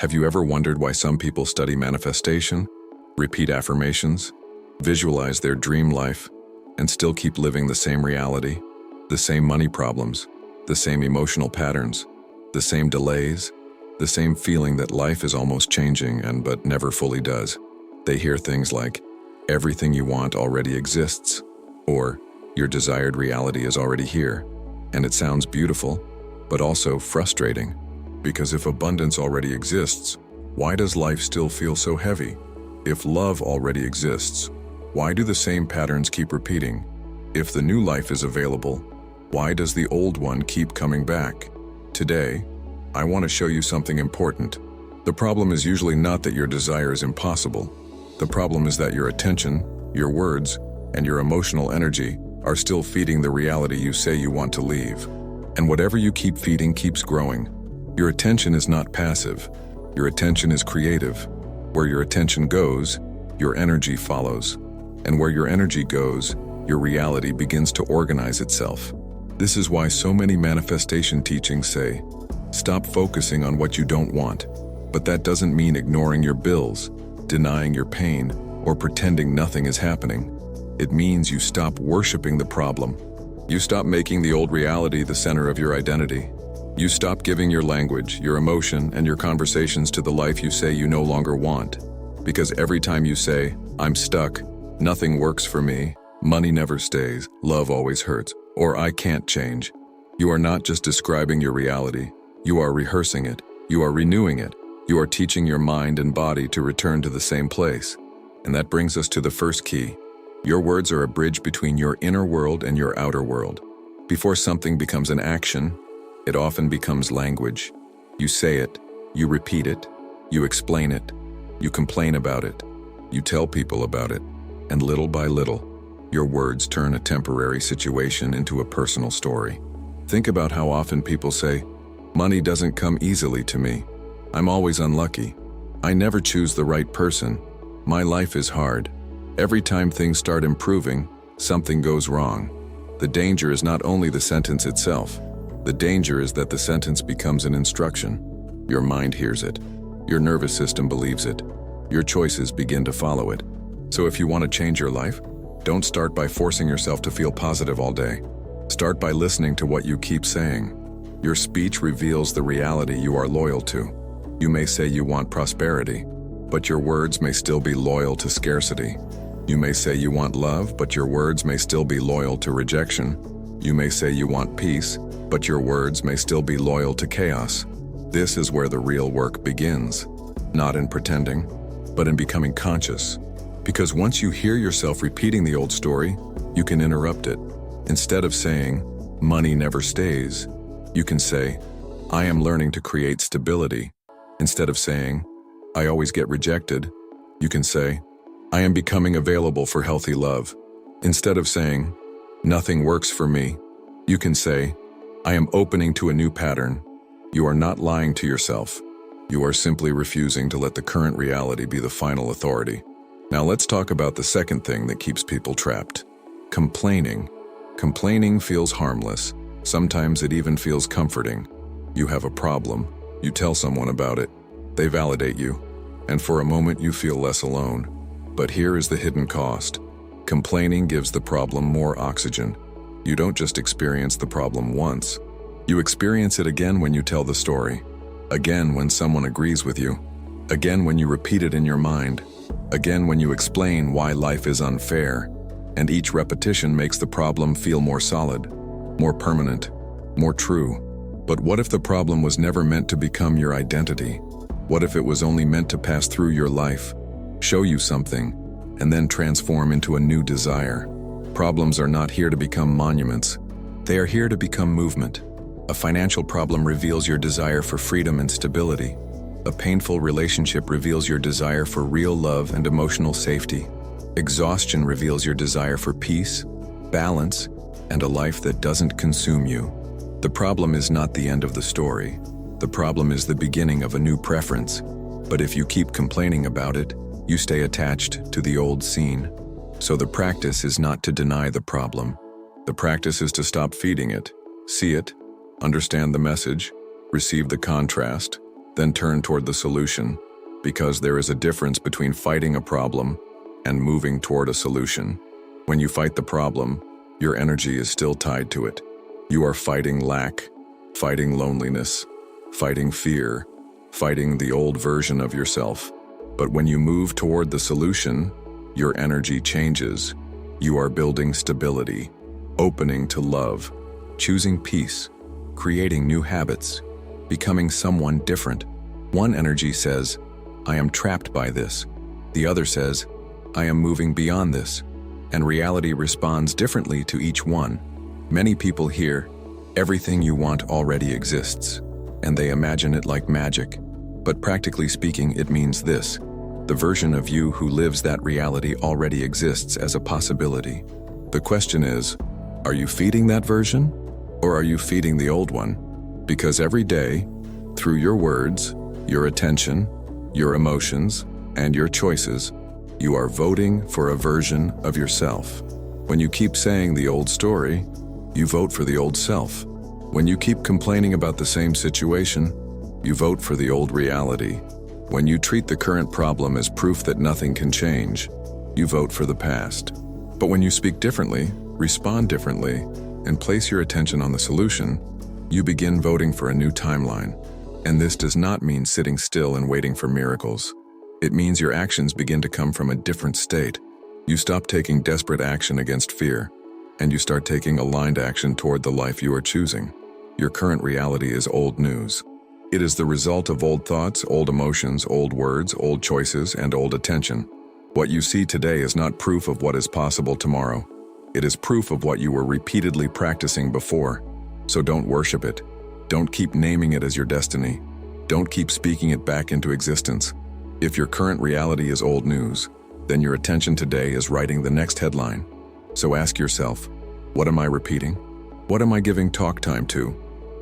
Have you ever wondered why some people study manifestation, repeat affirmations, visualize their dream life, and still keep living the same reality, the same money problems, the same emotional patterns, the same delays, the same feeling that life is almost changing but never fully does? They hear things like, everything you want already exists, or your desired reality is already here. And it sounds beautiful, but also frustrating. Because if abundance already exists, why does life still feel so heavy? If love already exists, why do the same patterns keep repeating? If the new life is available, why does the old one keep coming back? Today, I want to show you something important. The problem is usually not that your desire is impossible. The problem is that your attention, your words, and your emotional energy are still feeding the reality you say you want to leave. And whatever you keep feeding keeps growing. Your attention is not passive. Your attention is creative. Where your attention goes, your energy follows. And where your energy goes, your reality begins to organize itself. This is why so many manifestation teachings say, stop focusing on what you don't want. But that doesn't mean ignoring your bills, denying your pain, or pretending nothing is happening. It means you stop worshiping the problem. You stop making the old reality the center of your identity. You stop giving your language, your emotion, and your conversations to the life you say you no longer want. Because every time you say, I'm stuck, nothing works for me, money never stays, love always hurts, or I can't change, you are not just describing your reality, you are rehearsing it, you are renewing it, you are teaching your mind and body to return to the same place. And that brings us to the first key. Your words are a bridge between your inner world and your outer world. Before something becomes an action, it often becomes language. You say it, you repeat it, you explain it, you complain about it, you tell people about it, and little by little, your words turn a temporary situation into a personal story. Think about how often people say, money doesn't come easily to me. I'm always unlucky. I never choose the right person. My life is hard. Every time things start improving, something goes wrong. The danger is not only the sentence itself. The danger is that the sentence becomes an instruction. Your mind hears it. Your nervous system believes it. Your choices begin to follow it. So if you want to change your life, don't start by forcing yourself to feel positive all day. Start by listening to what you keep saying. Your speech reveals the reality you are loyal to. You may say you want prosperity, but your words may still be loyal to scarcity. You may say you want love, but your words may still be loyal to rejection. You may say you want peace, but your words may still be loyal to chaos. This is where the real work begins, not in pretending, but in becoming conscious. Because once you hear yourself repeating the old story, you can interrupt it. Instead of saying, money never stays, you can say, I am learning to create stability. Instead of saying, I always get rejected, you can say, I am becoming available for healthy love. Instead of saying, nothing works for me, you can say, I am opening to a new pattern. You are not lying to yourself. You are simply refusing to let the current reality be the final authority. Now let's talk about the second thing that keeps people trapped. Complaining. Complaining feels harmless. Sometimes it even feels comforting. You have a problem. You tell someone about it. They validate you. And for a moment you feel less alone. But here is the hidden cost. Complaining gives the problem more oxygen. You don't just experience the problem once. You experience it again when you tell the story. Again when someone agrees with you. Again when you repeat it in your mind. Again when you explain why life is unfair. And each repetition makes the problem feel more solid, more permanent, more true. But what if the problem was never meant to become your identity? What if it was only meant to pass through your life, show you something, and then transform into a new desire? Problems are not here to become monuments. They are here to become movement. A financial problem reveals your desire for freedom and stability. A painful relationship reveals your desire for real love and emotional safety. Exhaustion reveals your desire for peace, balance, and a life that doesn't consume you. The problem is not the end of the story. The problem is the beginning of a new preference. But if you keep complaining about it, you stay attached to the old scene. So the practice is not to deny the problem. The practice is to stop feeding it, see it, understand the message, receive the contrast, then turn toward the solution, because there is a difference between fighting a problem and moving toward a solution. When you fight the problem, your energy is still tied to it. You are fighting lack, fighting loneliness, fighting fear, fighting the old version of yourself. But when you move toward the solution, your energy changes. You are building stability, opening to love, choosing peace, creating new habits, becoming someone different. One energy says, I am trapped by this. The other says, I am moving beyond this. And reality responds differently to each one. Many people hear, everything you want already exists, and they imagine it like magic. But practically speaking, it means this: the version of you who lives that reality already exists as a possibility. The question is, are you feeding that version, or are you feeding the old one? Because every day, through your words, your attention, your emotions, and your choices, you are voting for a version of yourself. When you keep saying the old story, you vote for the old self. When you keep complaining about the same situation, you vote for the old reality. When you treat the current problem as proof that nothing can change, you vote for the past. But when you speak differently, respond differently, and place your attention on the solution, you begin voting for a new timeline. And this does not mean sitting still and waiting for miracles. It means your actions begin to come from a different state. You stop taking desperate action against fear, and you start taking aligned action toward the life you are choosing. Your current reality is old news. It is the result of old thoughts, old emotions, old words, old choices, and old attention. What you see today is not proof of what is possible tomorrow. It is proof of what you were repeatedly practicing before. So don't worship it. Don't keep naming it as your destiny. Don't keep speaking it back into existence. If your current reality is old news, then your attention today is writing the next headline. So ask yourself, what am I repeating? What am I giving talk time to?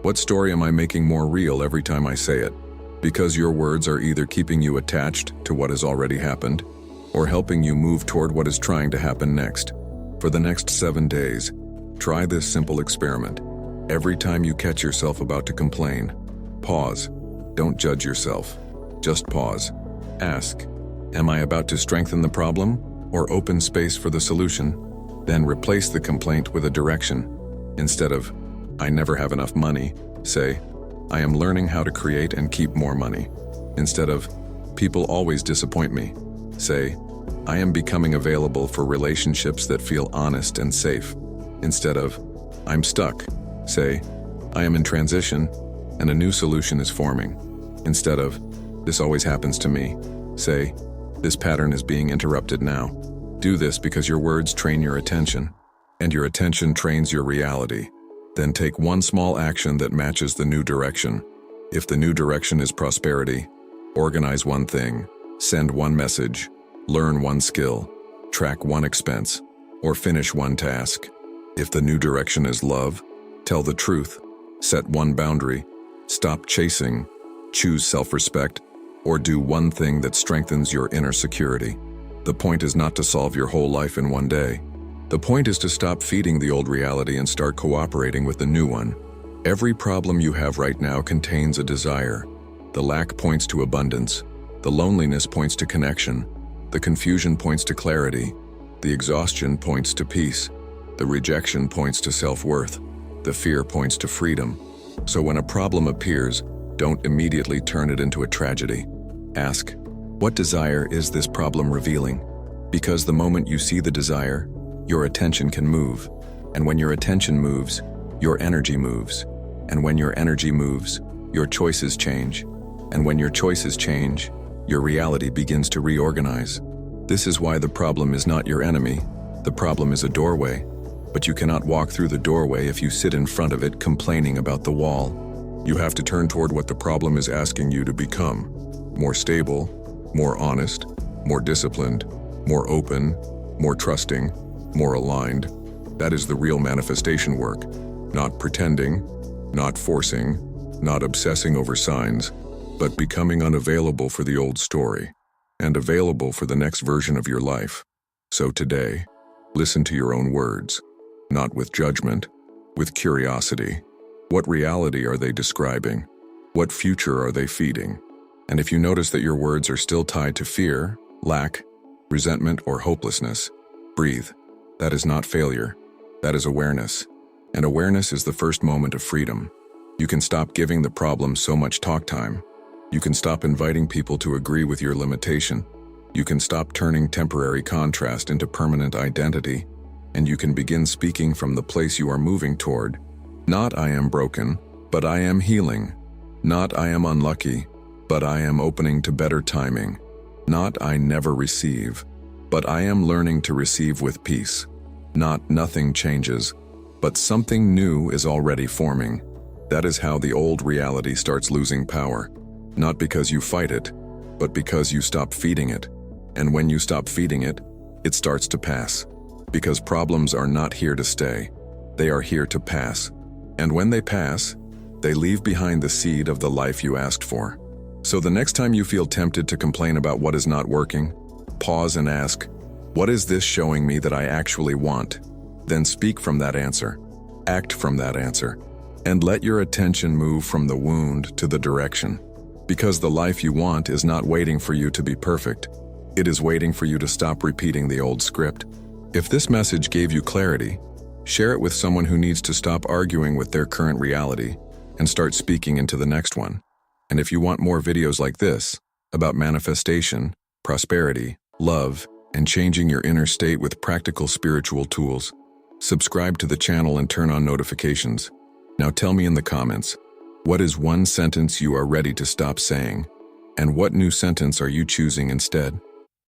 What story am I making more real every time I say it? Because your words are either keeping you attached to what has already happened, or helping you move toward what is trying to happen next. For the next 7 days, try this simple experiment. Every time you catch yourself about to complain, pause. Don't judge yourself. Just pause. Ask, am I about to strengthen the problem or open space for the solution? Then replace the complaint with a direction. Instead of, I never have enough money, say, I am learning how to create and keep more money. Instead of, people always disappoint me, say, I am becoming available for relationships that feel honest and safe. Instead of, I'm stuck, say, I am in transition and a new solution is forming. Instead of, this always happens to me, say, this pattern is being interrupted now. Do this because your words train your attention, and your attention trains your reality. Then take one small action that matches the new direction. If the new direction is prosperity, organize one thing, send one message, learn one skill, track one expense, or finish one task. If the new direction is love, tell the truth, set one boundary, stop chasing, choose self-respect, or do one thing that strengthens your inner security. The point is not to solve your whole life in one day. The point is to stop feeding the old reality and start cooperating with the new one. Every problem you have right now contains a desire. The lack points to abundance. The loneliness points to connection. The confusion points to clarity. The exhaustion points to peace. The rejection points to self-worth. The fear points to freedom. So when a problem appears, don't immediately turn it into a tragedy. Ask, what desire is this problem revealing? Because the moment you see the desire, your attention can move. And when your attention moves, your energy moves. And when your energy moves, your choices change. And when your choices change, your reality begins to reorganize. This is why the problem is not your enemy. The problem is a doorway. But you cannot walk through the doorway if you sit in front of it complaining about the wall. You have to turn toward what the problem is asking you to become. More stable, more honest, more disciplined, more open, more trusting, more aligned. That is the real manifestation work. Not pretending, not forcing, not obsessing over signs, but becoming unavailable for the old story and available for the next version of your life. So today, listen to your own words, not with judgment, with curiosity. What reality are they describing? What future are they feeding? And if you notice that your words are still tied to fear, lack, resentment, or hopelessness, breathe. That is not failure. That is awareness. And awareness is the first moment of freedom. You can stop giving the problem so much talk time. You can stop inviting people to agree with your limitation. You can stop turning temporary contrast into permanent identity. And you can begin speaking from the place you are moving toward. Not I am broken, but I am healing. Not I am unlucky, but I am opening to better timing. Not I never receive, but I am learning to receive with peace. Not nothing changes, but something new is already forming. That is how the old reality starts losing power. Not because you fight it, but because you stop feeding it. And when you stop feeding it, it starts to pass. Because problems are not here to stay. They are here to pass. And when they pass, they leave behind the seed of the life you asked for. So the next time you feel tempted to complain about what is not working, pause and ask, what is this showing me that I actually want? Then speak from that answer. Act from that answer. And let your attention move from the wound to the direction. Because the life you want is not waiting for you to be perfect. It is waiting for you to stop repeating the old script. If this message gave you clarity, share it with someone who needs to stop arguing with their current reality and start speaking into the next one. And if you want more videos like this, about manifestation, prosperity, love, and changing your inner state with practical spiritual tools, subscribe to the channel and turn on notifications. Now tell me in the comments, what is one sentence you are ready to stop saying? And what new sentence are you choosing instead?